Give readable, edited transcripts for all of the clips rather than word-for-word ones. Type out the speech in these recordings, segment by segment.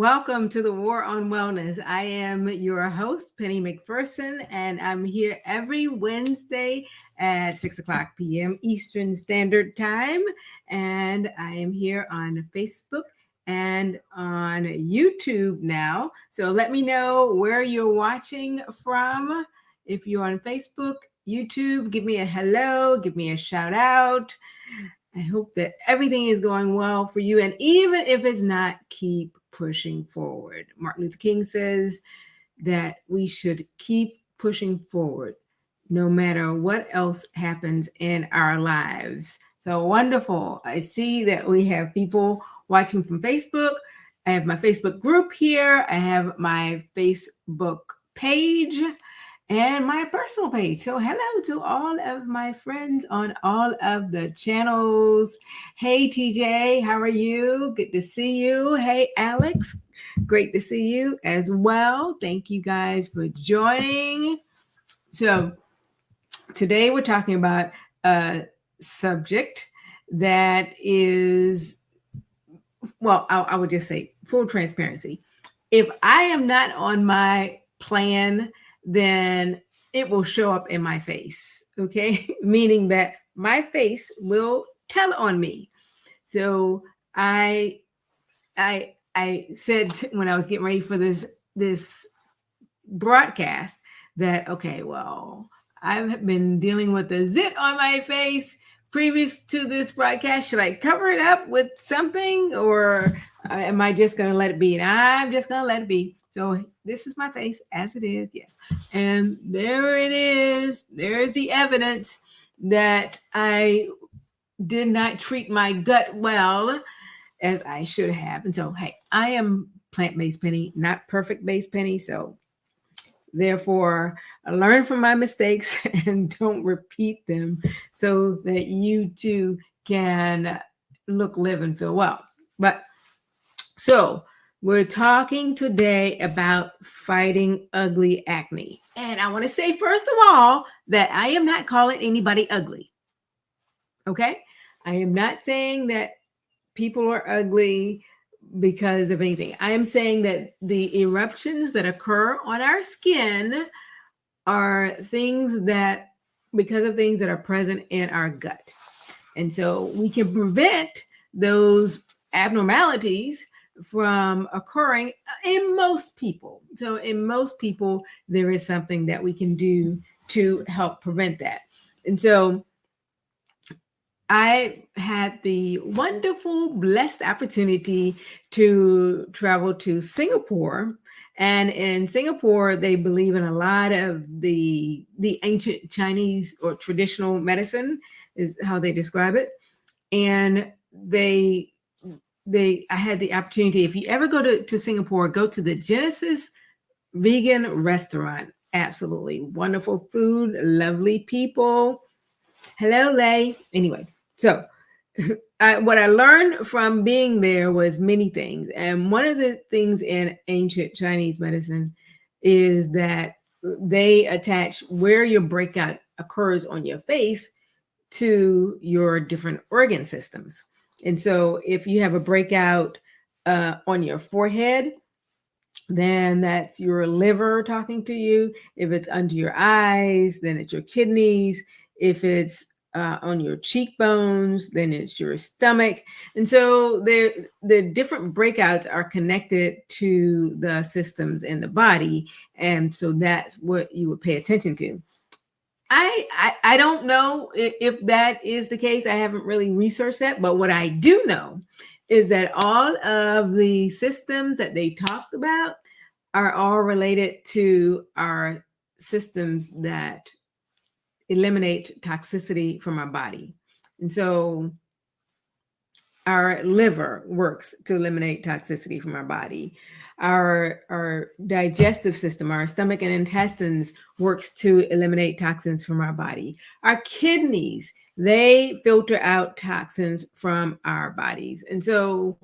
Welcome to the War on Wellness. I am your host, Penny McPherson, and I'm here every Wednesday at 6 o'clock p.m. Eastern Standard Time. And I am here on Facebook and on YouTube now. So let me know where you're watching from. If you're on Facebook, YouTube, give me a hello, give me a shout out. I hope that everything is going well for you. And even if it's not, keep pushing forward. Martin Luther King says that we should keep pushing forward no matter what else happens in our lives. So wonderful. I see that we have people watching from Facebook. I have my Facebook group here. I have my Facebook page and my personal page. So hello to all of my friends on all of the channels. Hey TJ, how are you? Good to see you. Hey Alex, great to see you as well. Thank you guys for joining. So today we're talking about a subject that is, well, I would just say full transparency. If I am not on my plan, then it will show up in my face. Okay. Meaning that my face will tell on me. So I said when I was getting ready for this broadcast that, okay, well, I've been dealing with a zit on my face previous to this broadcast. Should I cover it up with something, or am I just going to let it be? And I'm just going to let it be. So this is my face as it is. Yes. And there it is. There's the evidence that I did not treat my gut well as I should have. And so, hey, I am plant-based Penny, not perfect-based Penny. So therefore, learn from my mistakes and don't repeat them so that you too can look, live, and feel well. But so we're talking today about fighting ugly acne. And I want to say, first of all, that I am not calling anybody ugly. Okay? I am not saying that people are ugly because of anything. I am saying that the eruptions that occur on our skin are things that, because of things that are present in our gut. And so we can prevent those abnormalities from occurring in most people. So in most people, there is something that we can do to help prevent that. And so I had the wonderful, blessed opportunity to travel to Singapore. And in Singapore, they believe in a lot of the ancient Chinese or traditional medicine is how they describe it. And I had the opportunity, if you ever go to Singapore, go to the Genesis Vegan Restaurant. Absolutely wonderful food, lovely people. Hello, Lay. Anyway, so what I learned from being there was many things. And one of the things in ancient Chinese medicine is that they attach where your breakout occurs on your face to your different organ systems. And so if you have a breakout on your forehead, then that's your liver talking to you. If it's under your eyes, then it's your kidneys. If it's on your cheekbones, then it's your stomach. And so the different breakouts are connected to the systems in the body. And so that's what you would pay attention to. I don't know if that is the case. I haven't really researched that, but what I do know is that all of the systems that they talked about are all related to our systems that eliminate toxicity from our body. And so our liver works to eliminate toxicity from our body. Our digestive system, our stomach and intestines works to eliminate toxins from our body. Our kidneys, they filter out toxins from our bodies. And so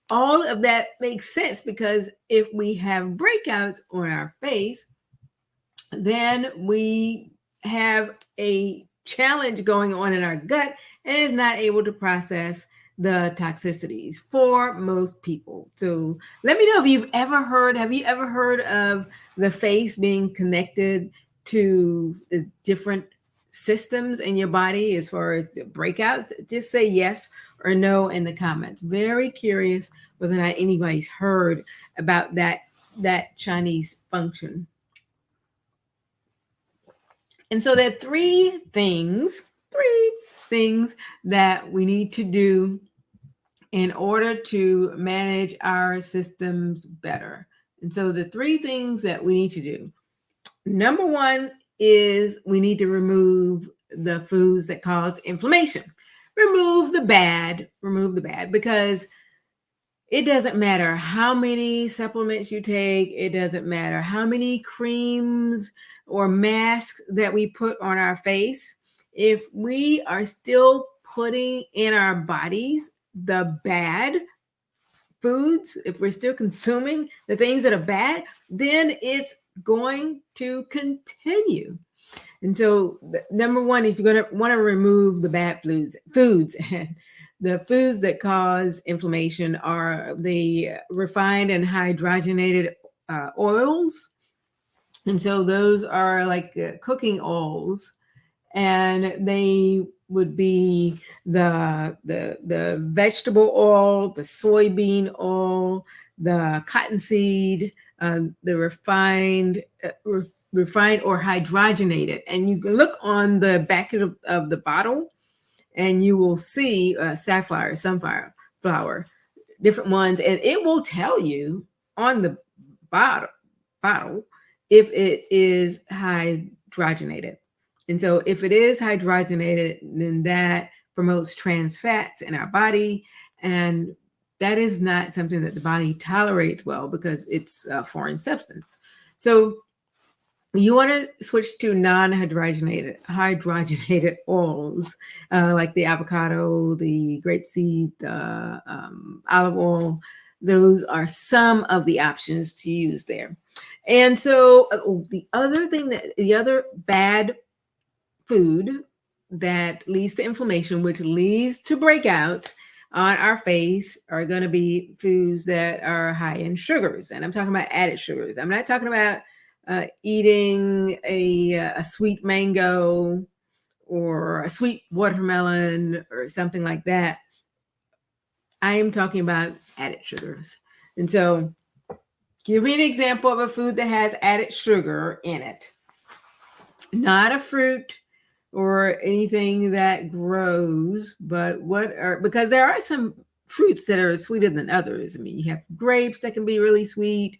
all of that makes sense, because if we have breakouts on our face, then we have a challenge going on in our gut and is not able to process the toxicities for most people. So let me know if have you ever heard of the face being connected to the different systems in your body as far as the breakouts? Just say yes or no in the comments. Very curious whether or not anybody's heard about that Chinese function. And so there are three things that we need to do in order to manage our systems better. And so the three things that we need to do. Number one is we need to remove the foods that cause inflammation. Remove the bad, because it doesn't matter how many supplements you take. It doesn't matter how many creams or masks that we put on our face. If we are still putting in our bodies the bad foods, if we're still consuming the things that are bad, then it's going to continue. And so number one is you're going to want to remove the bad foods. The foods that cause inflammation are the refined and hydrogenated oils. And so those are like cooking oils, and they would be the vegetable oil, the soybean oil, the cottonseed, the refined or hydrogenated. And you can look on the back of the bottle, and you will see safflower, sunflower flower, different ones, and it will tell you on the bottle if it is hydrogenated. And so if it is hydrogenated, then that promotes trans fats in our body, and that is not something that the body tolerates well because it's a foreign substance. So you want to switch to non-hydrogenated oils, like the avocado, the grapeseed, the olive oil. Those are some of the options to use there. And so the other bad food that leads to inflammation, which leads to breakouts on our face, are going to be foods that are high in sugars. And I'm talking about added sugars. I'm not talking about eating a sweet mango or a sweet watermelon or something like that. I am talking about added sugars. And so give me an example of a food that has added sugar in it. Not a fruit or anything that grows, but because there are some fruits that are sweeter than others. I mean, you have grapes that can be really sweet.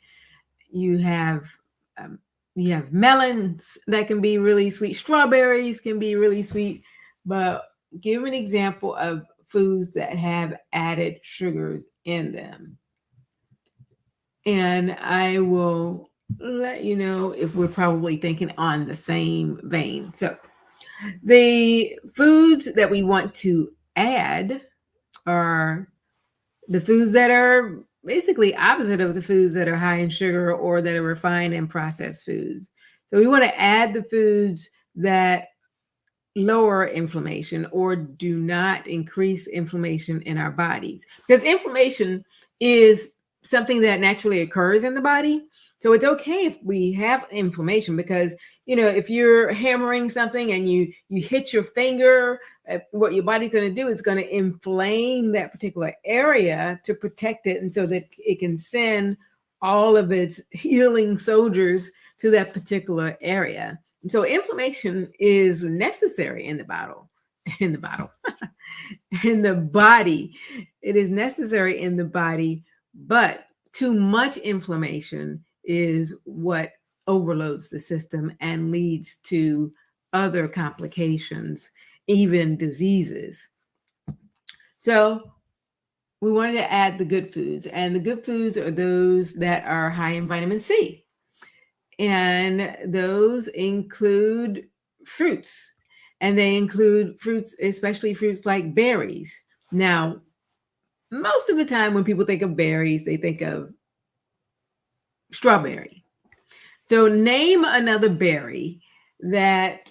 You have melons that can be really sweet. Strawberries can be really sweet. But give an example of foods that have added sugars in them, and I will let you know if we're probably thinking on the same vein. So the foods that we want to add are the foods that are basically opposite of the foods that are high in sugar or that are refined and processed foods. So we want to add the foods that lower inflammation or do not increase inflammation in our bodies, because inflammation is something that naturally occurs in the body. So it's okay if we have inflammation, because if you're hammering something and you hit your finger, what your body's going to do is going to inflame that particular area to protect it, and so that it can send all of its healing soldiers to that particular area. And so inflammation is necessary in the body. It is necessary in the body, but too much inflammation is what overloads the system and leads to other complications, even diseases. So we wanted to add the good foods, and the good foods are those that are high in vitamin C. And those include fruits, and they include fruits, especially fruits like berries. Now, most of the time when people think of berries, they think of strawberry. So name another berry that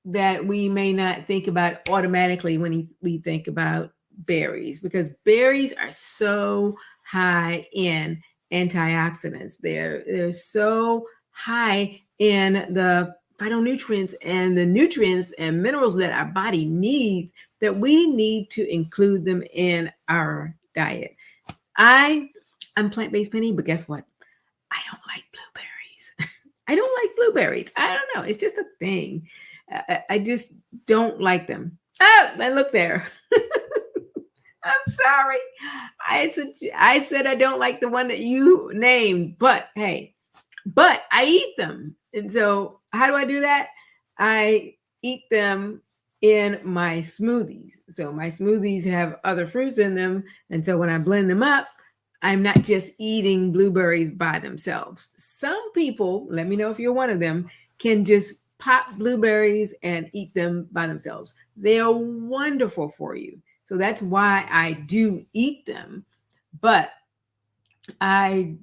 we may not think about automatically when we think about berries because berries are so high in antioxidants. They're so high in the phytonutrients and the nutrients and minerals that our body needs that we need to include them in our diet. I'm plant-based, Penny, but guess what? I don't like blueberries. I don't like blueberries. I don't know. It's just a thing. I just don't like them. Oh, and look there. I'm sorry. I said I don't like the one that you named, but hey, but I eat them. And so how do I do that? I eat them in my smoothies. So my smoothies have other fruits in them. And so when I blend them up, I'm not just eating blueberries by themselves. Some people, let me know if you're one of them, can just pop blueberries and eat them by themselves. They are wonderful for you. So that's why I do eat them, but I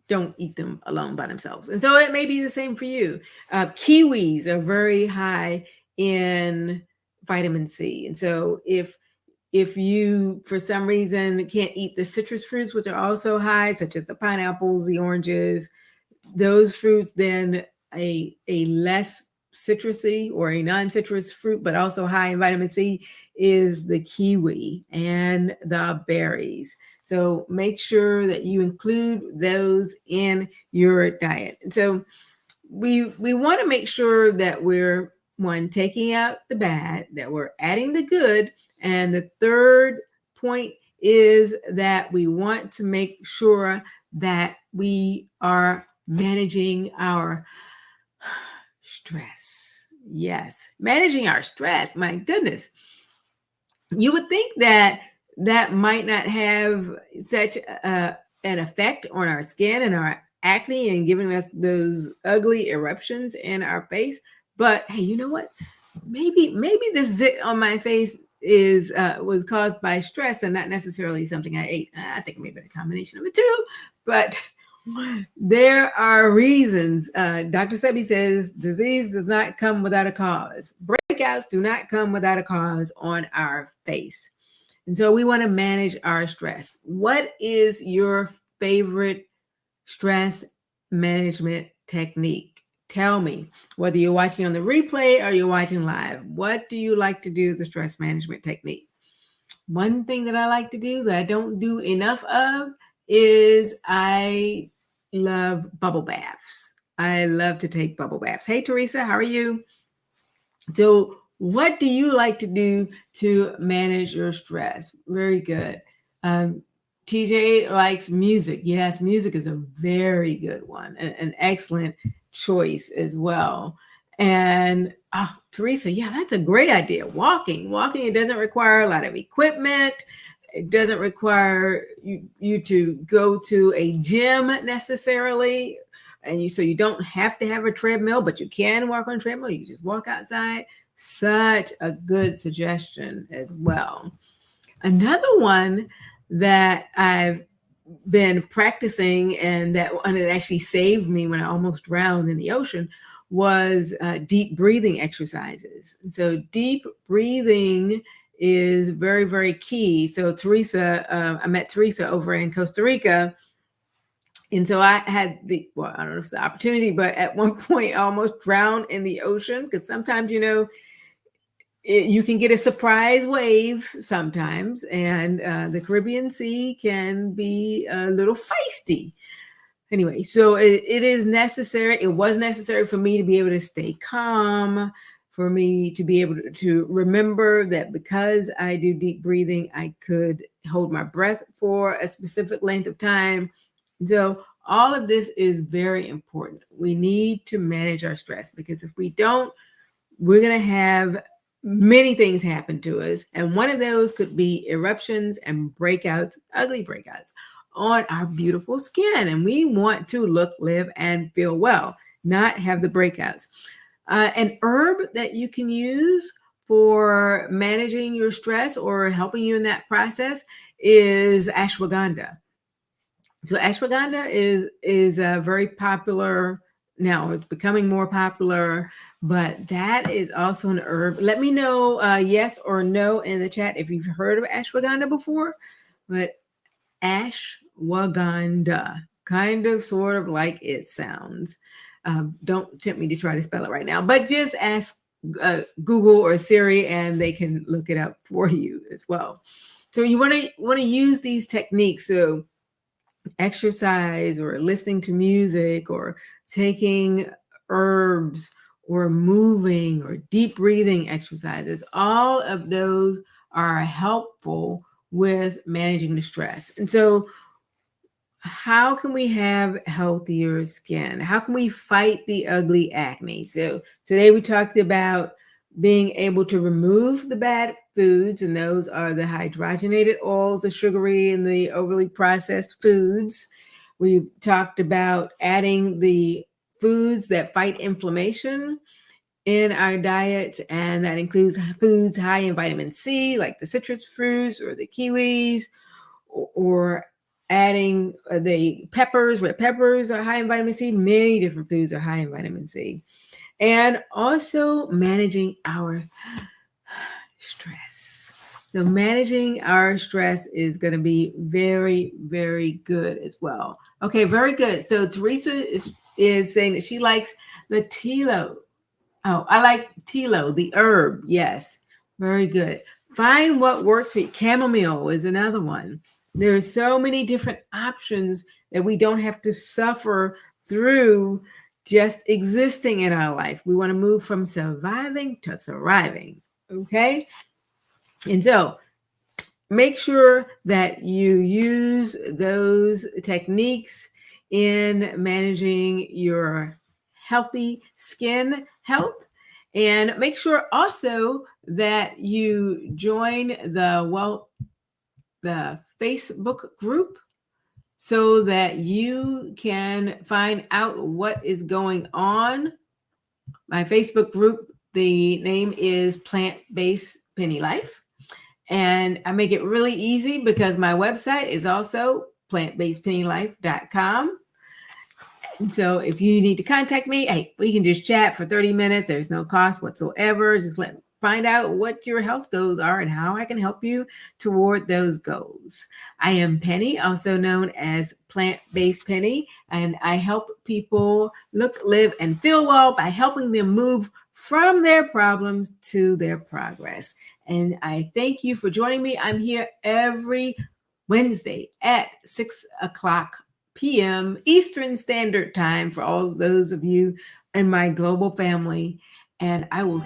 don't eat them alone by themselves. And so it may be the same for you. Kiwis are very high in vitamin C. And so if you, for some reason, can't eat the citrus fruits, which are also high, such as the pineapples, the oranges, those fruits, then a less citrusy or a non-citrus fruit, but also high in vitamin C is the kiwi and the berries. So make sure that you include those in your diet. And so we want to make sure that we're, one, taking out the bad, that we're adding the good. And the third point is that we want to make sure that we are managing our stress. Yes, managing our stress. My goodness. You would think that might not have such an effect on our skin and our acne and giving us those ugly eruptions in our face. But hey, you know what? Maybe this zit on my face was caused by stress and not necessarily something I ate. I think maybe a combination of the two, but there are reasons. Dr. Sebi says disease does not come without a cause. Breakouts do not come without a cause on our face. And so we want to manage our stress. What is your favorite stress management technique? Tell me, whether you're watching on the replay or you're watching live, what do you like to do as a stress management technique? One thing that I like to do that I don't do enough of is I love bubble baths. I love to take bubble baths. Hey, Teresa, how are you? So what do you like to do to manage your stress? Very good. TJ likes music. Yes, music is a very good one, an excellent choice as well. And Teresa, yeah, that's a great idea. Walking, it doesn't require a lot of equipment. It doesn't require you to go to a gym necessarily. And so you don't have to have a treadmill, but you can walk on a treadmill. You just walk outside. Such a good suggestion as well. Another one that I've been practicing and it actually saved me when I almost drowned in the ocean was deep breathing exercises. And so deep breathing is very, very key. So Teresa, I met Teresa over in Costa Rica. And so I had I don't know if it's the opportunity, but at one point I almost drowned in the ocean because sometimes, you can get a surprise wave sometimes, and the Caribbean Sea can be a little feisty. Anyway, so it is necessary. It was necessary for me to be able to stay calm, for me to be able to remember that because I do deep breathing, I could hold my breath for a specific length of time. So all of this is very important. We need to manage our stress because if we don't, we're going to have many things happen to us. And one of those could be eruptions and breakouts, ugly breakouts on our beautiful skin. And we want to look, live, and feel well, not have the breakouts. An herb that you can use for managing your stress or helping you in that process is ashwagandha. So ashwagandha is a very popular now it's becoming more popular, but that is also an herb. Let me know yes or no in the chat if you've heard of ashwagandha before. But ashwagandha, kind of sort of like it sounds. Don't tempt me to try to spell it right now, but just ask Google or Siri and they can look it up for you as well. So you want to use these techniques. So exercise or listening to music or taking herbs or moving or deep breathing exercises, all of those are helpful with managing the stress. And so how can we have healthier skin? How can we fight the ugly acne? So today we talked about being able to remove the bad foods, and those are the hydrogenated oils, the sugary and the overly processed foods. We talked about adding the foods that fight inflammation in our diet, and that includes foods high in vitamin C, like the citrus fruits or the kiwis, or adding the peppers. Red peppers are high in vitamin C. Many different foods are high in vitamin C. And also managing our stress. So managing our stress is going to be very, very good as well. Okay, very good. So Teresa is saying that she likes the tilo. Oh, I like tilo, the herb. Yes, very good. Find what works for you. Chamomile is another one. There are so many different options that we don't have to suffer through just existing in our life. We want to move from surviving to thriving. Okay. And so make sure that you use those techniques in managing your healthy skin health. And make sure also that you join the Facebook group so that you can find out what is going on. My Facebook group, the name is Plant-Based Penny Life. And I make it really easy because my website is also plantbasedpennylife.com. And so if you need to contact me, hey, we can just chat for 30 minutes. There's no cost whatsoever. Just find out what your health goals are and how I can help you toward those goals. I am Penny, also known as Plant-Based Penny, and I help people look, live, and feel well by helping them move from their problems to their progress. And I thank you for joining me. I'm here every Wednesday at 6:00 p.m. Eastern Standard Time for all of those of you in my global family. And I will